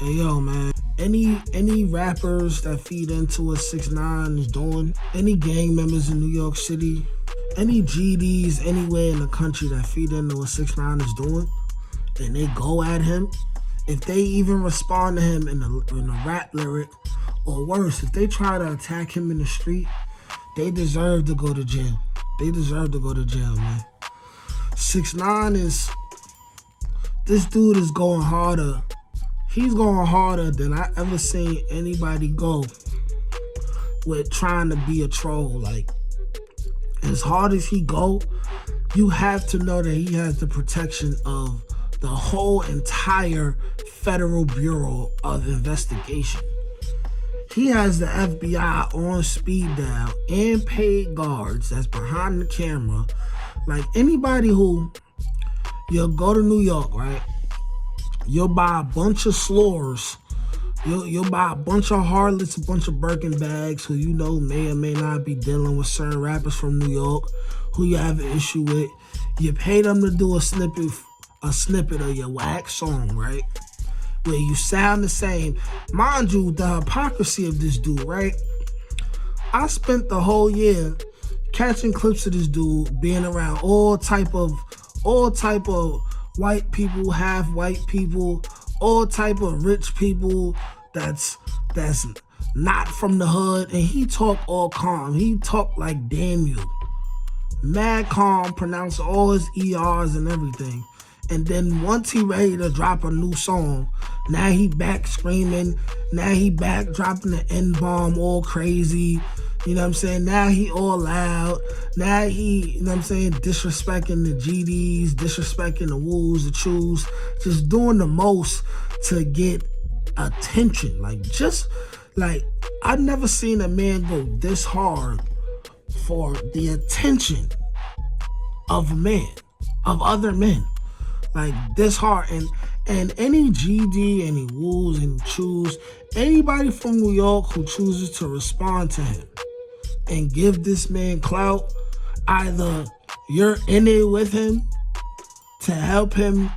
Hey yo, man. Any rappers that feed into what 6ix9ine is doing, any gang members in New York City, any GDs anywhere in the country that feed into what 6ix9ine is doing, and they go at him, if they even respond to him in a rap lyric, or worse, if they try to attack him in the street, they deserve to go to jail. They deserve to go to jail, man. 6ix9ine is, this dude is going harder. He's going harder than I ever seen anybody go with trying to be a troll. Like, as hard as he go, you have to know that he has the protection of the whole entire Federal Bureau of Investigation. He has the FBI on speed dial and paid guards that's behind the camera. Like, anybody who, you'll go to New York, right? You'll buy a bunch of slurs. You'll buy a bunch of harlots, a bunch of Birkin bags who you know may or may not be dealing with certain rappers from New York who you have an issue with. You pay them to do a snippet of your wax song, right? Where you sound the same. Mind you, the hypocrisy of this dude, right? I spent the whole year catching clips of this dude being around all type of white people, half white people, all type of rich people that's not from the hood, and he talk all calm. He talk like Daniel. Mad calm, pronounce all his ERs and everything. And then once he ready to drop a new song, now he back screaming, now he back dropping the N-bomb all crazy. You know what I'm saying? Now he all loud. Now he, you know what I'm saying, disrespecting the GDs, disrespecting the Woos, the Chews, just doing the most to get attention. Like, I've never seen a man go this hard for the attention of men, of other men. Like, this hard. And any GD, any Woos, any Chews, anybody from New York who chooses to respond to him and give this man clout, either you're in it with him to help him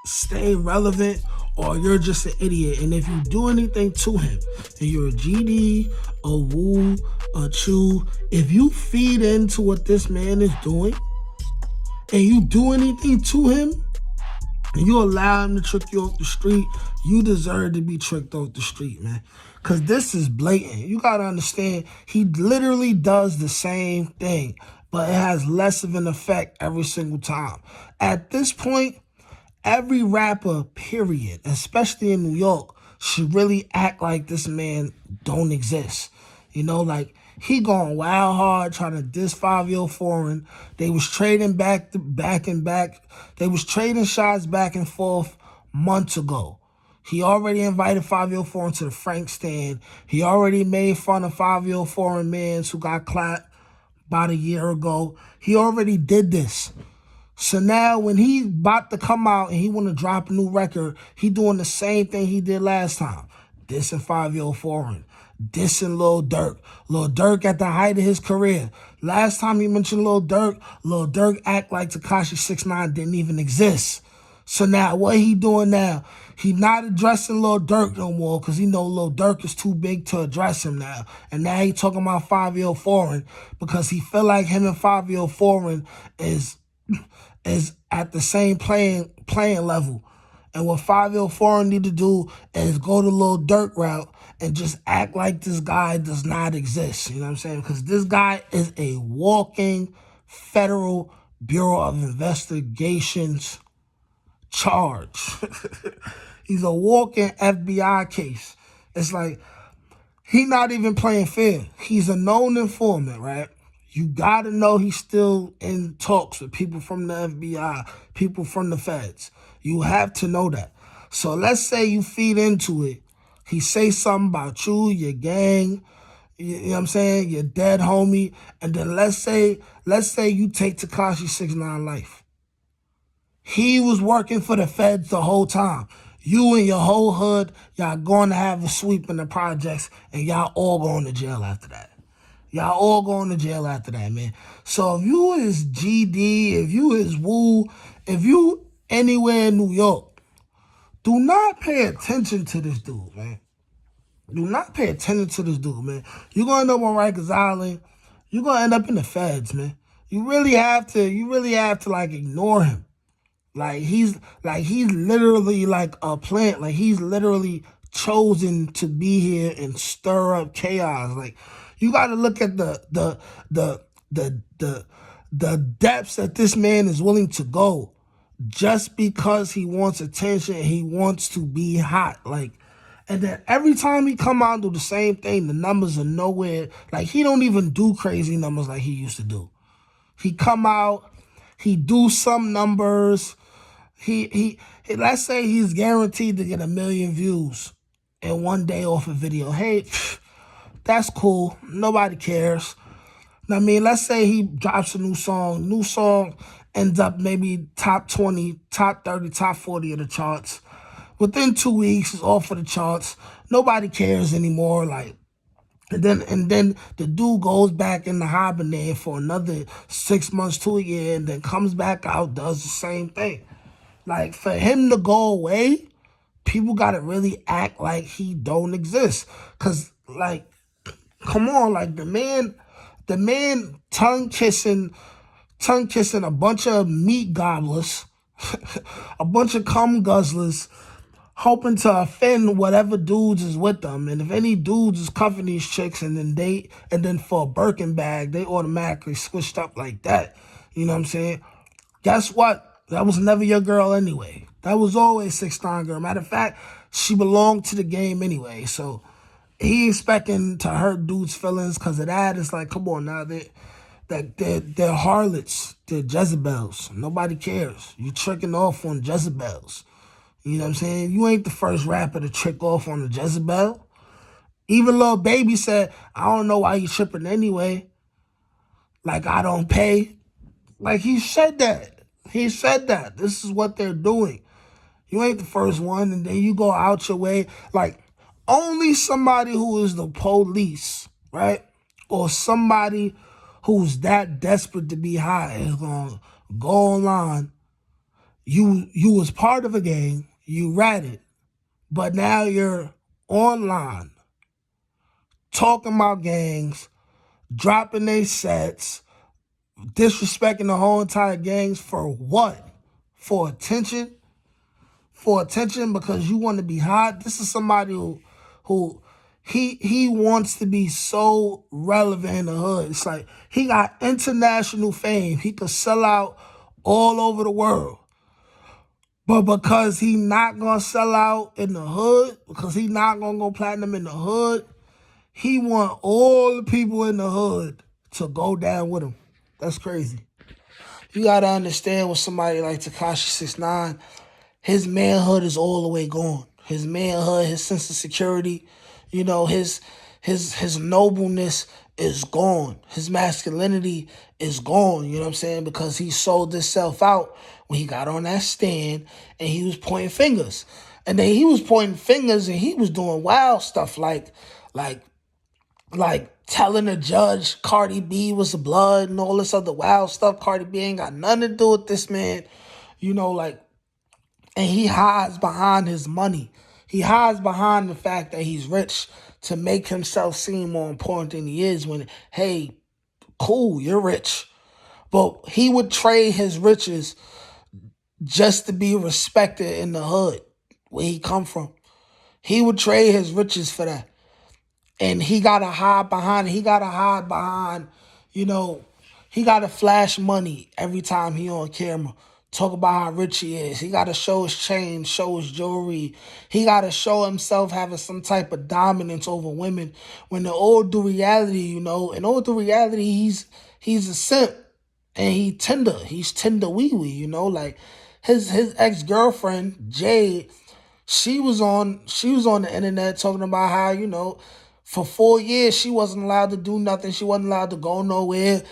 stay relevant, or you're just an idiot. And if you do anything to him, and you're a GD, a Woo, a Chew, if you feed into what this man is doing, and you do anything to him, and you allow him to trick you off the street, you deserve to be tricked off the street, man. Because this is blatant. You got to understand, he literally does the same thing, but it has less of an effect every single time. At this point, every rapper, period, especially in New York, should really act like this man don't exist. You know, like, he going wild hard trying to diss 5-Year Foreign. They was trading back. They was trading shots back and forth months ago. He already invited 5-Year Foreign to the Frank stand. He already made fun of 5-Year Foreign mans who got clapped about a year ago. He already did this. So now when he about to come out and he want to drop a new record, he doing the same thing he did last time. Dissing 5-Year Foreign. Dissing Lil Durk. Lil Durk at the height of his career. Last time he mentioned Lil Durk act like Tekashi 6ix9ine didn't even exist. So now what he doing now? He not addressing Lil Durk no more because he know Lil Durk is too big to address him now. And now he talking about 5-Year Foreign because he feel like him and 5-Year Foreign is at the same playing level. And what 5-Year Foreign need to do is go the Lil Durk route and just act like this guy does not exist. You know what I'm saying? Because this guy is a walking Federal Bureau of Investigations charge. He's a walking FBI case. It's like, he not even playing fair. He's a known informant, right? You got to know he's still in talks with people from the FBI, people from the feds. You have to know that. So let's say you feed into it. He say something about you, your gang, you know what I'm saying, your dead homie, and then let's say you take Tekashi 6ix9ine life. He was working for the feds the whole time. You and your whole hood, y'all going to have a sweep in the projects, and y'all all going to jail after that. Y'all all going to jail after that, man. So if you is GD, if you is Woo, if you anywhere in New York Do not pay attention to this dude, man. Do not pay attention to this dude, man. You're gonna end up on Rikers Island. You're gonna end up in the feds, man. You really have to like ignore him. He's literally like a plant. Like he's literally chosen to be here and stir up chaos. Like you gotta look at the depths that this man is willing to go just because he wants attention and he wants to be hot. And then every time he come out and do the same thing, the numbers are nowhere. Like, he don't even do crazy numbers like he used to do. He come out, he do some numbers. He let's say he's guaranteed to get 1 million views in one day off a video. Hey, that's cool. Nobody cares. I mean, let's say he drops a new song. New song ends up maybe top 20, top 30, top 40 of the charts. Within 2 weeks, it's off of the charts. Nobody cares anymore. And then the dude goes back in the hibernate for another 6 months to a year, and then comes back out, does the same thing. Like, for him to go away, people gotta really act like he don't exist. Cause, like, come on, like the man tongue kissing a bunch of meat gobblers, a bunch of cum guzzlers, hoping to offend whatever dudes is with them. And if any dudes is cuffing these chicks and then for a Birkin bag, they automatically switched up like that. You know what I'm saying? Guess what? That was never your girl anyway. That was always 6ix9ine girl. Matter of fact, she belonged to the game anyway. So he expecting to hurt dudes' feelings because of that. It's like, come on now, they're harlots, they're Jezebels. Nobody cares. You tricking off on Jezebels. You know what I'm saying? You ain't the first rapper to trick off on a Jezebel. Even Lil Baby said, I don't know why you tripping anyway. Like, I don't pay. Like, he said that. He said that. This is what they're doing. You ain't the first one, and then you go out your way. Like, only somebody who is the police, right? Or somebody who's that desperate to be high is going to go online. You was part of a gang. You ratted. But now you're online talking about gangs, dropping their sets, disrespecting the whole entire gangs for what? For attention? For attention because you want to be hot? This is somebody who he wants to be so relevant in the hood. It's like he got international fame. He could sell out all over the world. But because he not going to sell out in the hood, because he not going to go platinum in the hood, he want all the people in the hood to go down with him. That's crazy. You got to understand with somebody like Tekashi 6ix9ine, his manhood is all the way gone. His manhood, his sense of security, you know, his nobleness is gone. His masculinity is gone, you know what I'm saying? Because he sold himself out when he got on that stand and he was pointing fingers. And then he was pointing fingers and he was doing wild stuff like telling the judge Cardi B was the blood and all this other wild stuff. Cardi B ain't got nothing to do with this man, you know, like, and he hides behind his money. He hides behind the fact that he's rich to make himself seem more important than he is when, hey, cool, you're rich. But he would trade his riches just to be respected in the hood where he come from. He would trade his riches for that. And he got to hide behind it. He got to hide behind, you know, he got to flash money every time he on camera. Talk about how rich he is. He got to show his chain, show his jewelry. He got to show himself having some type of dominance over women. When in all due reality, you know, in all due reality, he's a simp. And he's tender wee-wee, you know. Like, his ex-girlfriend, Jade, she was on the internet talking about how, you know, for 4 years, she wasn't allowed to do nothing. She wasn't allowed to go nowhere.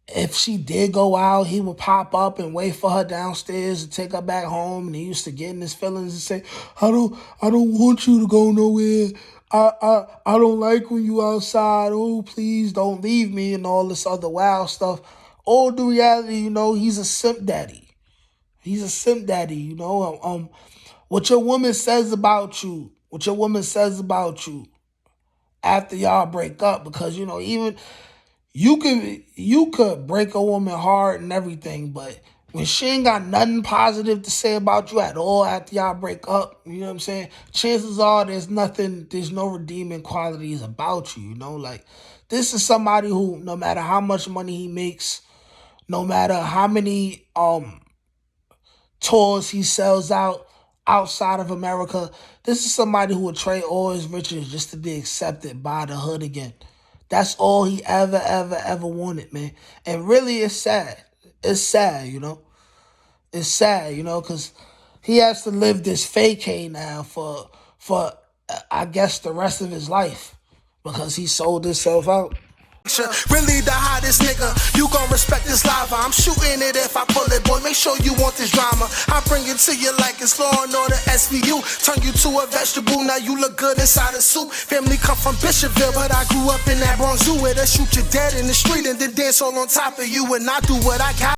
If she did go out, he would pop up and wait for her downstairs to take her back home. And he used to get in his feelings and say, I don't want you to go nowhere. I don't like when you outside. Oh, please don't leave me and all this other wild stuff. All the reality, you know, he's a simp daddy. He's a simp daddy, you know. what your woman says about you, after y'all break up, because you know, even you could break a woman hard and everything, but when she ain't got nothing positive to say about you at all after y'all break up, you know what I'm saying? Chances are there's no redeeming qualities about you, you know? Like, this is somebody who, no matter how much money he makes, no matter how many tours he sells outside of America, this is somebody who would trade all his riches just to be accepted by the hood again. That's all he ever wanted, man. And really, it's sad. It's sad, you know? It's sad, you know, because he has to live this vacay now for I guess the rest of his life because he sold himself out. Really the hottest nigga, you gon' respect this lava. I'm shooting it if I pull it, boy, make sure you want this drama. I bring it to you like it's Law and Order SVU. Turn you to a vegetable, now you look good inside a soup. Family come from Bishopville, but I grew up in that Bronx Zoo where they shoot you dead in the street and then dance all on top of you. And I do what I got.